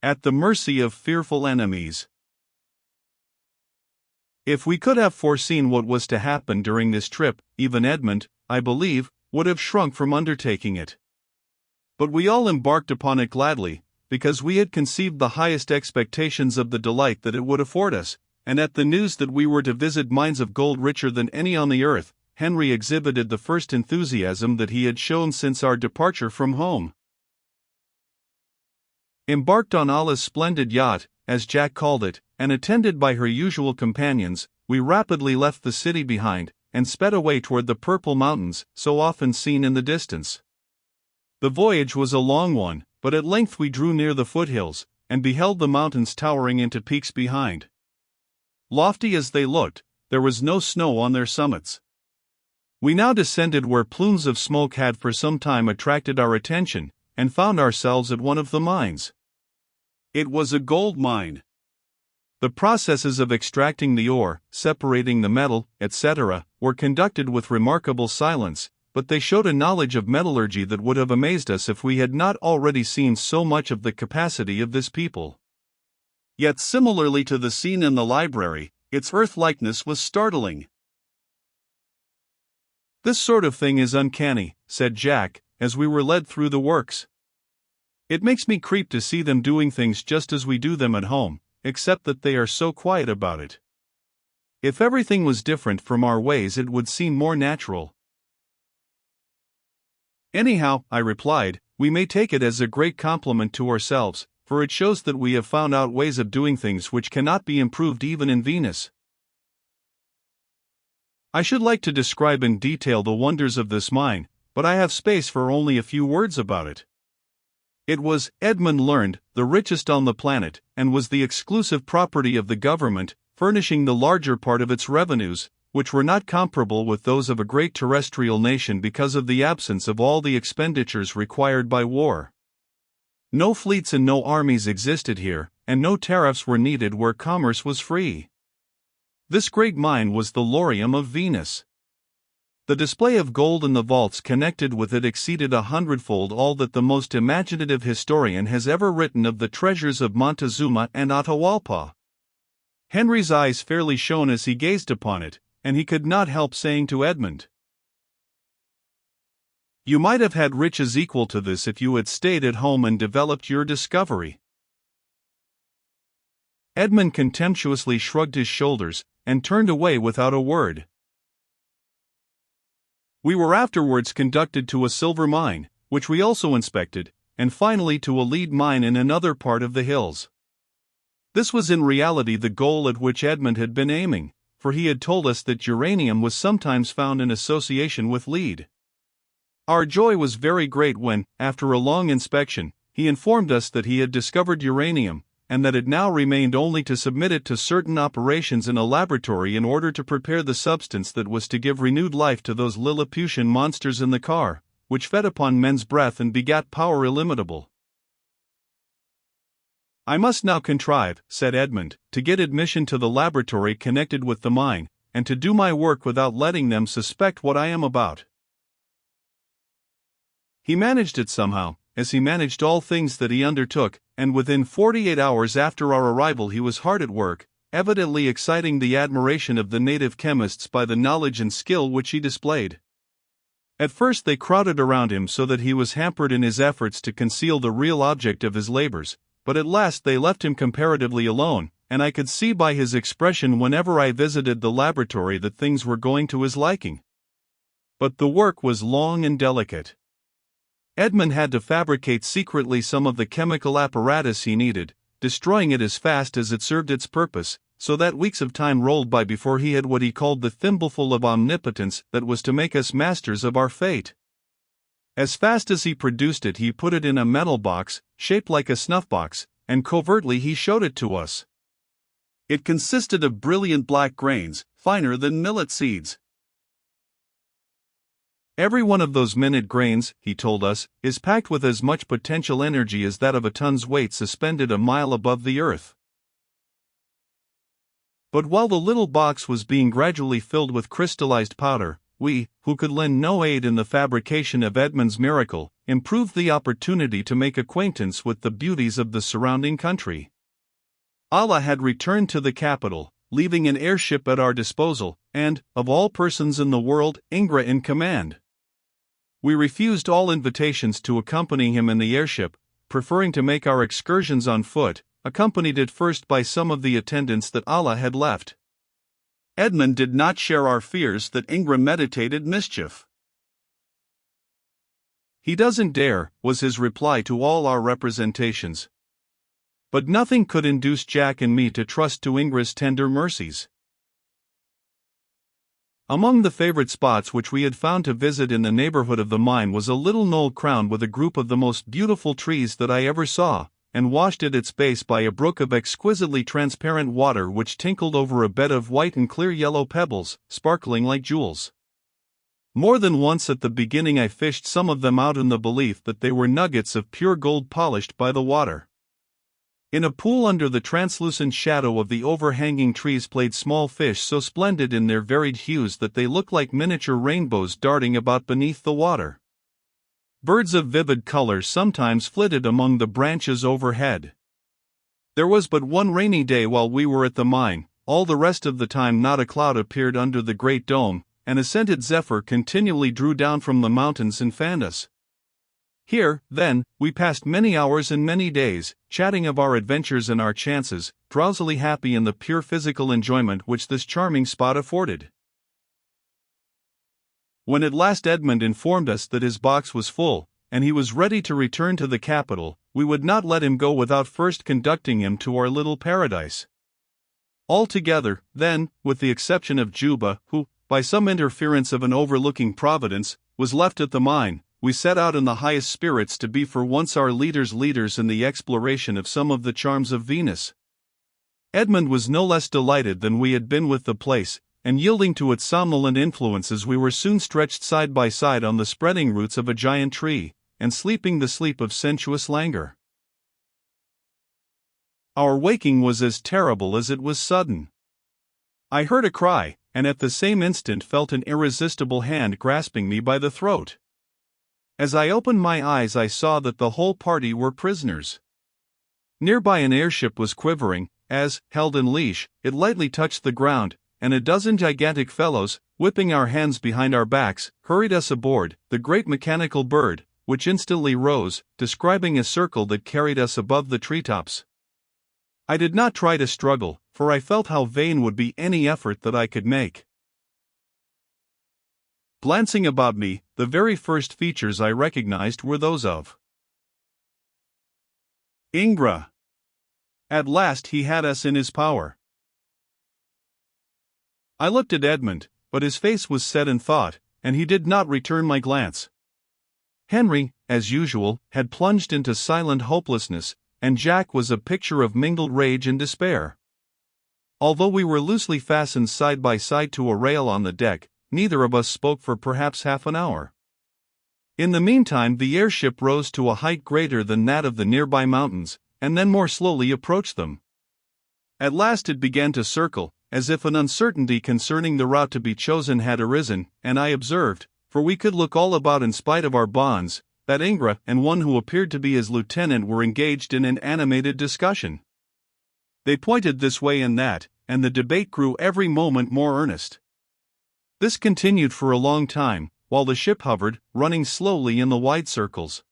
at the mercy of fearful enemies. If we could have foreseen what was to happen during this trip, even Edmund, I believe, would have shrunk from undertaking it. But we all embarked upon it gladly, because we had conceived the highest expectations of the delight that it would afford us, and at the news that we were to visit mines of gold richer than any on the earth, Henry exhibited the first enthusiasm that he had shown since our departure from home. Embarked on Allah's splendid yacht, as Jack called it, and attended by her usual companions, we rapidly left the city behind, and sped away toward the purple mountains, so often seen in the distance. The voyage was a long one, but at length we drew near the foothills, and beheld the mountains towering into peaks behind. Lofty as they looked, there was no snow on their summits. We now descended where plumes of smoke had for some time attracted our attention, and found ourselves at one of the mines. It was a gold mine. The processes of extracting the ore, separating the metal, etc., were conducted with remarkable silence, but they showed a knowledge of metallurgy that would have amazed us if we had not already seen so much of the capacity of this people. Yet similarly to the scene in the library, its earth-likeness was startling. "This sort of thing is uncanny," said Jack, as we were led through the works. "It makes me creep to see them doing things just as we do them at home, except that they are so quiet about it. If everything was different from our ways, it would seem more natural." "Anyhow," I replied, "we may take it as a great compliment to ourselves, for it shows that we have found out ways of doing things which cannot be improved even in Venus." I should like to describe in detail the wonders of this mine, but I have space for only a few words about it. It was, Edmund learned, the richest on the planet, and was the exclusive property of the government, furnishing the larger part of its revenues, which were not comparable with those of a great terrestrial nation because of the absence of all the expenditures required by war. No fleets and no armies existed here, and no tariffs were needed where commerce was free. This great mine was the Lorium of Venus. The display of gold in the vaults connected with it exceeded 100-fold all that the most imaginative historian has ever written of the treasures of Montezuma and Atahualpa. Henry's eyes fairly shone as he gazed upon it, and he could not help saying to Edmund, "You might have had riches equal to this if you had stayed at home and developed your discovery." Edmund contemptuously shrugged his shoulders, and turned away without a word. We were afterwards conducted to a silver mine, which we also inspected, and finally to a lead mine in another part of the hills. This was in reality the goal at which Edmund had been aiming, for he had told us that uranium was sometimes found in association with lead. Our joy was very great when, after a long inspection, he informed us that he had discovered uranium, and that it now remained only to submit it to certain operations in a laboratory in order to prepare the substance that was to give renewed life to those Lilliputian monsters in the car, which fed upon men's breath and begat power illimitable. "I must now contrive," said Edmund, "to get admission to the laboratory connected with the mine, and to do my work without letting them suspect what I am about." He managed it somehow, as he managed all things that he undertook, and within 48 hours after our arrival he was hard at work, evidently exciting the admiration of the native chemists by the knowledge and skill which he displayed. At first they crowded around him so that he was hampered in his efforts to conceal the real object of his labors, but at last they left him comparatively alone, and I could see by his expression whenever I visited the laboratory that things were going to his liking. But the work was long and delicate. Edmund had to fabricate secretly some of the chemical apparatus he needed, destroying it as fast as it served its purpose, so that weeks of time rolled by before he had what he called the thimbleful of omnipotence that was to make us masters of our fate. As fast as he produced it he put it in a metal box, shaped like a snuff-box, and covertly he showed it to us. It consisted of brilliant black grains, finer than millet seeds. "Every one of those minute grains," he told us, "is packed with as much potential energy as that of a ton's weight suspended a mile above the earth." But while the little box was being gradually filled with crystallized powder, we, who could lend no aid in the fabrication of Edmund's miracle, improved the opportunity to make acquaintance with the beauties of the surrounding country. Allah had returned to the capital, leaving an airship at our disposal, and, of all persons in the world, Ingra in command. We refused all invitations to accompany him in the airship, preferring to make our excursions on foot, accompanied at first by some of the attendants that Allah had left. Edmund did not share our fears that Ingra meditated mischief. "He doesn't dare," was his reply to all our representations. But nothing could induce Jack and me to trust to Ingra's tender mercies. Among the favorite spots which we had found to visit in the neighborhood of the mine was a little knoll crowned with a group of the most beautiful trees that I ever saw, and washed at its base by a brook of exquisitely transparent water which tinkled over a bed of white and clear yellow pebbles, sparkling like jewels. More than once at the beginning I fished some of them out in the belief that they were nuggets of pure gold polished by the water. In a pool under the translucent shadow of the overhanging trees played small fish so splendid in their varied hues that they looked like miniature rainbows darting about beneath the water. Birds of vivid color sometimes flitted among the branches overhead. There was but one rainy day while we were at the mine, all the rest of the time not a cloud appeared under the great dome, and a scented zephyr continually drew down from the mountains and fanned us. Here, then, we passed many hours and many days, chatting of our adventures and our chances, drowsily happy in the pure physical enjoyment which this charming spot afforded. When at last Edmund informed us that his box was full, and he was ready to return to the capital, we would not let him go without first conducting him to our little paradise. Altogether, then, with the exception of Juba, who, by some interference of an overlooking providence, was left at the mine, we set out in the highest spirits to be for once our leaders in the exploration of some of the charms of Venus. Edmund was no less delighted than we had been with the place, and yielding to its somnolent influences we were soon stretched side by side on the spreading roots of a giant tree, and sleeping the sleep of sensuous languor. Our waking was as terrible as it was sudden. I heard a cry, and at the same instant felt an irresistible hand grasping me by the throat. As I opened my eyes I saw that the whole party were prisoners. Nearby an airship was quivering, as, held in leash, it lightly touched the ground, and a dozen gigantic fellows, whipping our hands behind our backs, hurried us aboard, the great mechanical bird, which instantly rose, describing a circle that carried us above the treetops. I did not try to struggle, for I felt how vain would be any effort that I could make. Glancing about me, the very first features I recognized were those of Ingra. At last he had us in his power. I looked at Edmund, but his face was set in thought, and he did not return my glance. Henry, as usual, had plunged into silent hopelessness, and Jack was a picture of mingled rage and despair. Although we were loosely fastened side by side to a rail on the deck, neither of us spoke for perhaps half an hour. In the meantime the airship rose to a height greater than that of the nearby mountains, and then more slowly approached them. At last it began to circle, as if an uncertainty concerning the route to be chosen had arisen, and I observed, for we could look all about in spite of our bonds, that Ingra and one who appeared to be his lieutenant were engaged in an animated discussion. They pointed this way and that, and the debate grew every moment more earnest. This continued for a long time, while the ship hovered, running slowly in the wide circles.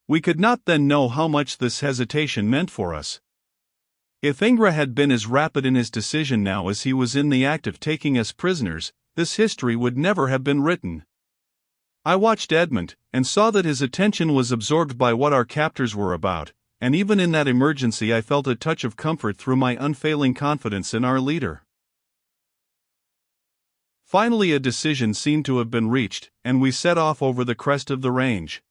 We could not then know how much this hesitation meant for us. If Ingra had been as rapid in his decision now as he was in the act of taking us prisoners, this history would never have been written. I watched Edmund, and saw that his attention was absorbed by what our captors were about, and even in that emergency I felt a touch of comfort through my unfailing confidence in our leader. Finally a decision seemed to have been reached, and we set off over the crest of the range.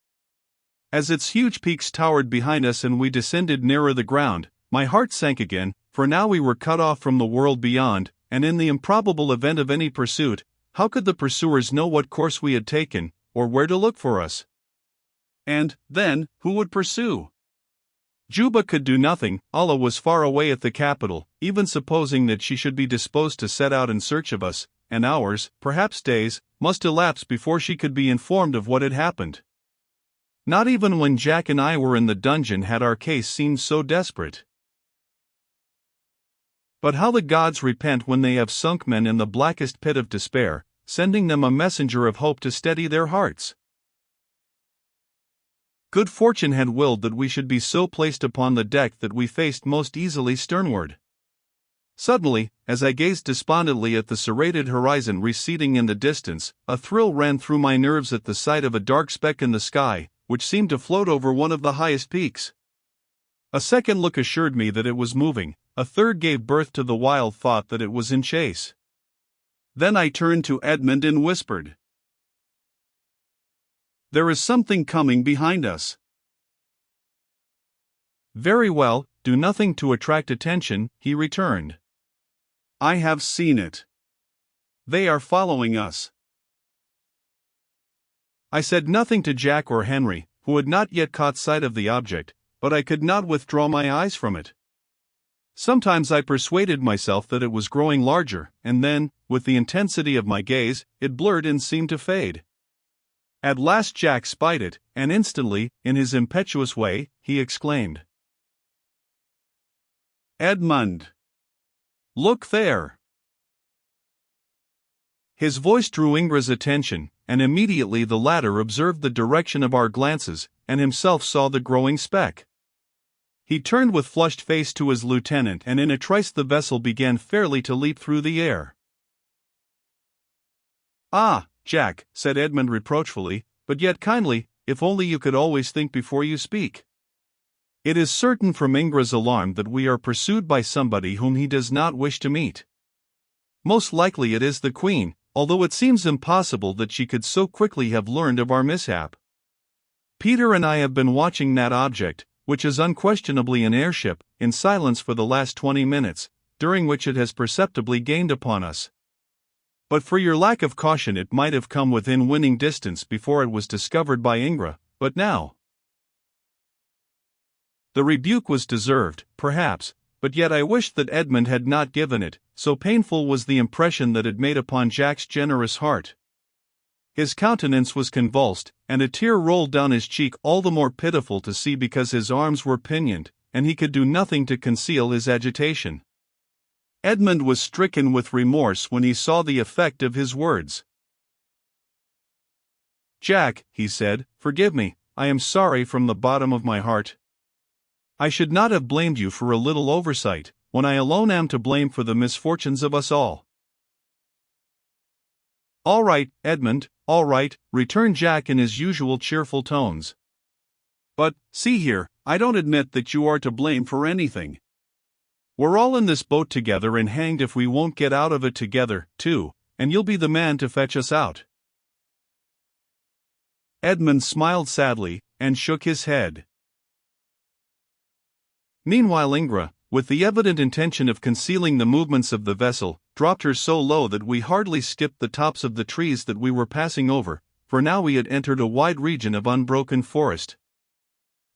As its huge peaks towered behind us and we descended nearer the ground, my heart sank again, for now we were cut off from the world beyond, and in the improbable event of any pursuit, how could the pursuers know what course we had taken, or where to look for us? And, then, who would pursue? Juba could do nothing. Allah was far away at the capital, even supposing that she should be disposed to set out in search of us, and hours, perhaps days, must elapse before she could be informed of what had happened. Not even when Jack and I were in the dungeon had our case seemed so desperate. But how the gods repent when they have sunk men in the blackest pit of despair, sending them a messenger of hope to steady their hearts. Good fortune had willed that we should be so placed upon the deck that we faced most easily sternward. Suddenly, as I gazed despondently at the serrated horizon receding in the distance, a thrill ran through my nerves at the sight of a dark speck in the sky, which seemed to float over one of the highest peaks. A second look assured me that it was moving, a third gave birth to the wild thought that it was in chase. Then I turned to Edmund and whispered, "There is something coming behind us." "Very well, do nothing to attract attention," he returned. "I have seen it. They are following us." I said nothing to Jack or Henry, who had not yet caught sight of the object, but I could not withdraw my eyes from it. Sometimes I persuaded myself that it was growing larger, and then, with the intensity of my gaze, it blurred and seemed to fade. At last Jack spied it, and instantly, in his impetuous way, he exclaimed, "Edmund! Look there!" His voice drew Ingra's attention, and immediately the latter observed the direction of our glances, and himself saw the growing speck. He turned with flushed face to his lieutenant, and in a trice the vessel began fairly to leap through the air. "Ah, Jack," said Edmund reproachfully, but yet kindly, "if only you could always think before you speak. It is certain from Ingra's alarm that we are pursued by somebody whom he does not wish to meet. Most likely it is the Queen, although it seems impossible that she could so quickly have learned of our mishap. Peter and I have been watching that object, which is unquestionably an airship, in silence for the last 20 minutes, during which it has perceptibly gained upon us. But for your lack of caution it might have come within winning distance before it was discovered by Ingra, but now." The rebuke was deserved, perhaps, but yet I wished that Edmund had not given it, so painful was the impression that it made upon Jack's generous heart. His countenance was convulsed, and a tear rolled down his cheek, all the more pitiful to see because his arms were pinioned, and he could do nothing to conceal his agitation. Edmund was stricken with remorse when he saw the effect of his words. "Jack," he said, "forgive me, I am sorry from the bottom of my heart. I should not have blamed you for a little oversight, when I alone am to blame for the misfortunes of us all." "All right, Edmund, all right," returned Jack in his usual cheerful tones. "But, see here, I don't admit that you are to blame for anything. We're all in this boat together and hanged if we won't get out of it together, too, and you'll be the man to fetch us out." Edmund smiled sadly, and shook his head. Meanwhile Ingra, with the evident intention of concealing the movements of the vessel, dropped her so low that we hardly skipped the tops of the trees that we were passing over, for now we had entered a wide region of unbroken forest.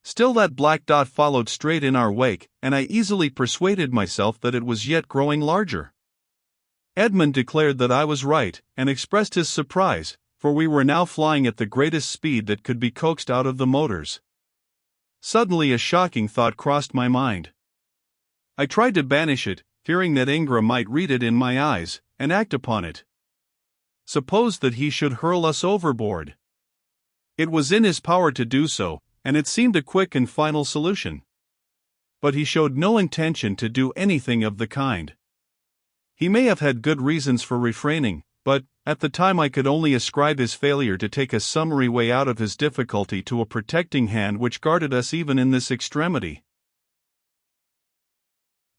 Still that black dot followed straight in our wake, and I easily persuaded myself that it was yet growing larger. Edmund declared that I was right, and expressed his surprise, for we were now flying at the greatest speed that could be coaxed out of the motors. Suddenly a shocking thought crossed my mind. I tried to banish it, fearing that Ingra might read it in my eyes, and act upon it. Suppose that he should hurl us overboard? It was in his power to do so, and it seemed a quick and final solution. But he showed no intention to do anything of the kind. He may have had good reasons for refraining, but, at the time I could only ascribe his failure to take a summary way out of his difficulty to a protecting hand which guarded us even in this extremity.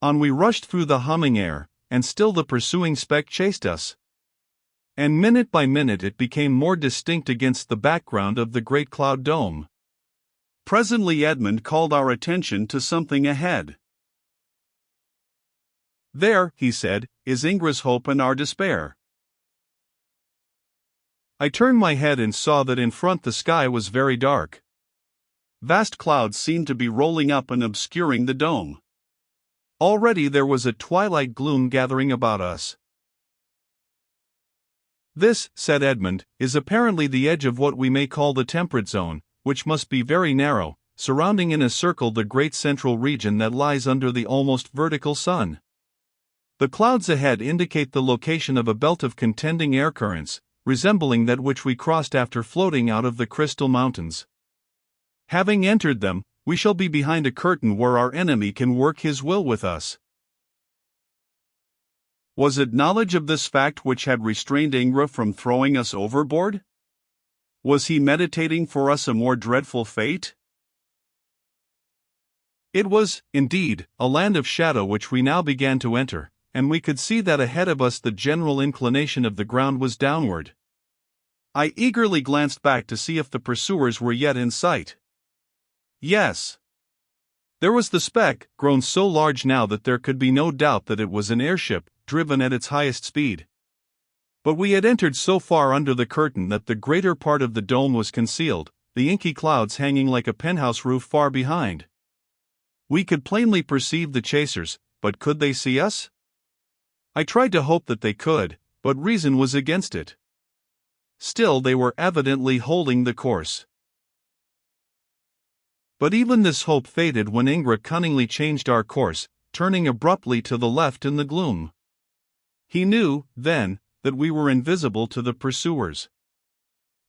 On we rushed through the humming air, and still the pursuing speck chased us. And minute by minute it became more distinct against the background of the great cloud dome. Presently Edmund called our attention to something ahead. "There," he said, "is Ingra's hope and our despair." I turned my head and saw that in front the sky was very dark. Vast clouds seemed to be rolling up and obscuring the dome. Already there was a twilight gloom gathering about us. "This," said Edmund, "is apparently the edge of what we may call the temperate zone, which must be very narrow, surrounding in a circle the great central region that lies under the almost vertical sun. The clouds ahead indicate the location of a belt of contending air currents, resembling that which we crossed after floating out of the Crystal Mountains. Having entered them, we shall be behind a curtain where our enemy can work his will with us." Was it knowledge of this fact which had restrained Ingra from throwing us overboard? Was he meditating for us a more dreadful fate? It was, indeed, a land of shadow which we now began to enter, and we could see that ahead of us the general inclination of the ground was downward. I eagerly glanced back to see if the pursuers were yet in sight. Yes. There was the speck, grown so large now that there could be no doubt that it was an airship, driven at its highest speed. But we had entered so far under the curtain that the greater part of the dome was concealed, the inky clouds hanging like a penthouse roof far behind. We could plainly perceive the chasers, but could they see us? I tried to hope that they could, but reason was against it. Still, they were evidently holding the course. But even this hope faded when Ingra cunningly changed our course, turning abruptly to the left in the gloom. He knew, then, that we were invisible to the pursuers.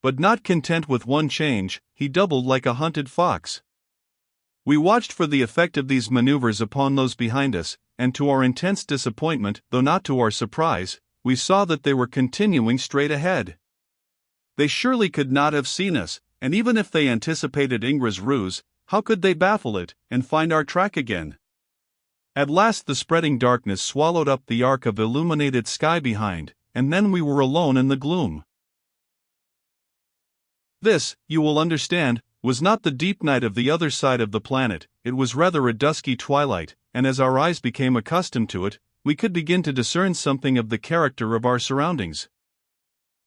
But not content with one change, he doubled like a hunted fox. We watched for the effect of these maneuvers upon those behind us, and to our intense disappointment, though not to our surprise, we saw that they were continuing straight ahead. They surely could not have seen us, and even if they anticipated Ingra's ruse, how could they baffle it, and find our track again? At last the spreading darkness swallowed up the arc of illuminated sky behind, and then we were alone in the gloom. This, you will understand, was not the deep night of the other side of the planet, it was rather a dusky twilight, and as our eyes became accustomed to it, we could begin to discern something of the character of our surroundings.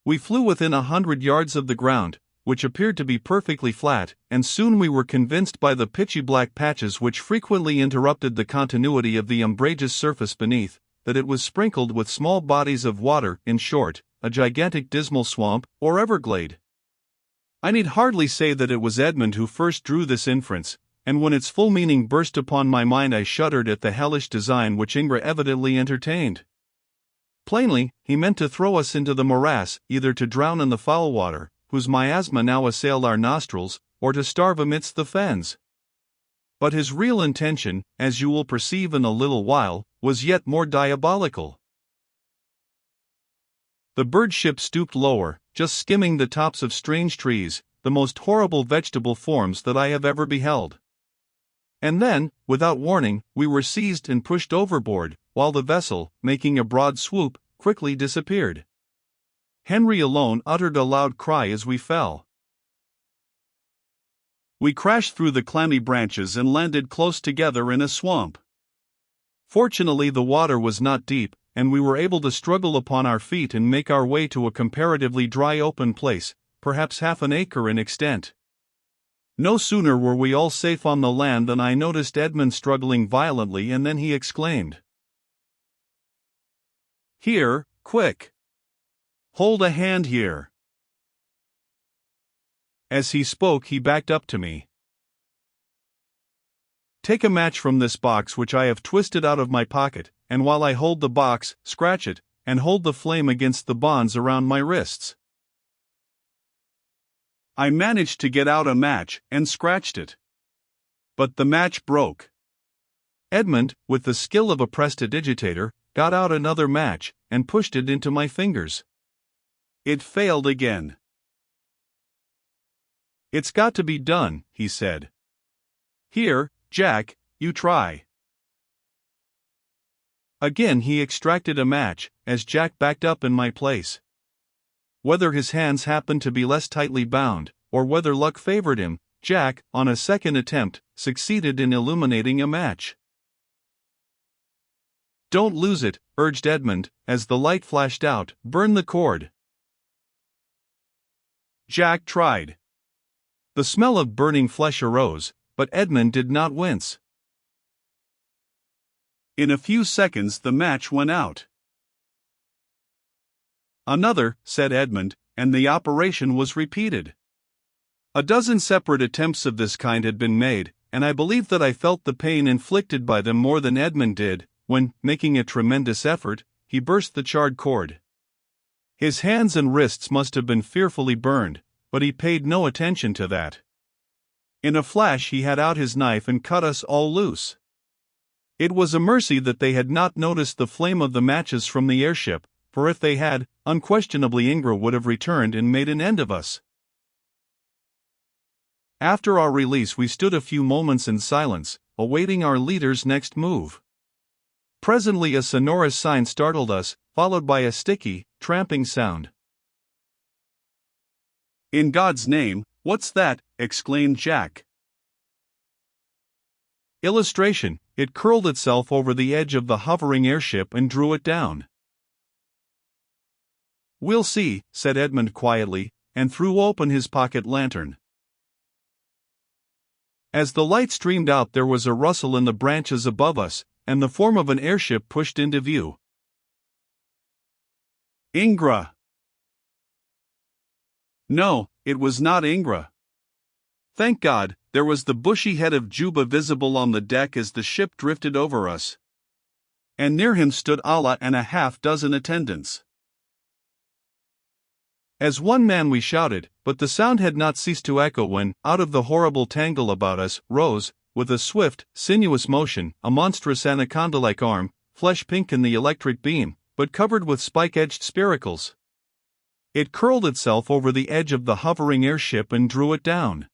We flew within 100 yards of the ground, which appeared to be perfectly flat, and soon we were convinced by the pitchy black patches which frequently interrupted the continuity of the umbrageous surface beneath, that it was sprinkled with small bodies of water, in short, a gigantic dismal swamp, or everglade. I need hardly say that it was Edmund who first drew this inference, and when its full meaning burst upon my mind I shuddered at the hellish design which Ingra evidently entertained. Plainly, he meant to throw us into the morass, either to drown in the foul water, whose miasma now assailed our nostrils, or to starve amidst the fens. But his real intention, as you will perceive in a little while, was yet more diabolical. The bird ship stooped lower, just skimming the tops of strange trees, the most horrible vegetable forms that I have ever beheld. And then, without warning, we were seized and pushed overboard, while the vessel, making a broad swoop, quickly disappeared. Henry alone uttered a loud cry as we fell. We crashed through the clammy branches and landed close together in a swamp. Fortunately, the water was not deep, and we were able to struggle upon our feet and make our way to a comparatively dry open place, perhaps half an acre in extent. No sooner were we all safe on the land than I noticed Edmund struggling violently, and then he exclaimed, "Here, quick! Hold a hand here." As he spoke he backed up to me. "Take a match from this box which I have twisted out of my pocket, and while I hold the box, scratch it, and hold the flame against the bonds around my wrists." I managed to get out a match, and scratched it. But the match broke. Edmund, with the skill of a prestidigitator, got out another match, and pushed it into my fingers. It failed again. "It's got to be done," he said. "Here, Jack, you try." Again he extracted a match, as Jack backed up in my place. Whether his hands happened to be less tightly bound, or whether luck favored him, Jack, on a second attempt, succeeded in illuminating a match. "Don't lose it," urged Edmund, as the light flashed out. "Burn the cord." Jack tried. The smell of burning flesh arose, but Edmund did not wince. In a few seconds the match went out. Another, said Edmund, and the operation was repeated. A dozen separate attempts of this kind had been made, and I believe that I felt the pain inflicted by them more than Edmund did, when, making a tremendous effort, he burst the charred cord. His hands and wrists must have been fearfully burned, but he paid no attention to that. In a flash he had out his knife and cut us all loose. It was a mercy that they had not noticed the flame of the matches from the airship, for if they had, unquestionably Ingra would have returned and made an end of us. After our release we stood a few moments in silence, awaiting our leader's next move. Presently a sonorous sign startled us, followed by a sticky, tramping sound. "In God's name, what's that?" exclaimed Jack. Illustration: it curled itself over the edge of the hovering airship and drew it down. "We'll see," said Edmund quietly, and threw open his pocket lantern. As the light streamed out there was a rustle in the branches above us, and the form of an airship pushed into view. Ingra! No, it was not Ingra. Thank God, there was the bushy head of Juba visible on the deck as the ship drifted over us. And near him stood Allah and a half-dozen attendants. As one man we shouted, but the sound had not ceased to echo when, out of the horrible tangle about us, rose, with a swift, sinuous motion, a monstrous anaconda-like arm, flesh-pink in the electric beam, but covered with spike-edged spiracles. It curled itself over the edge of the hovering airship and drew it down.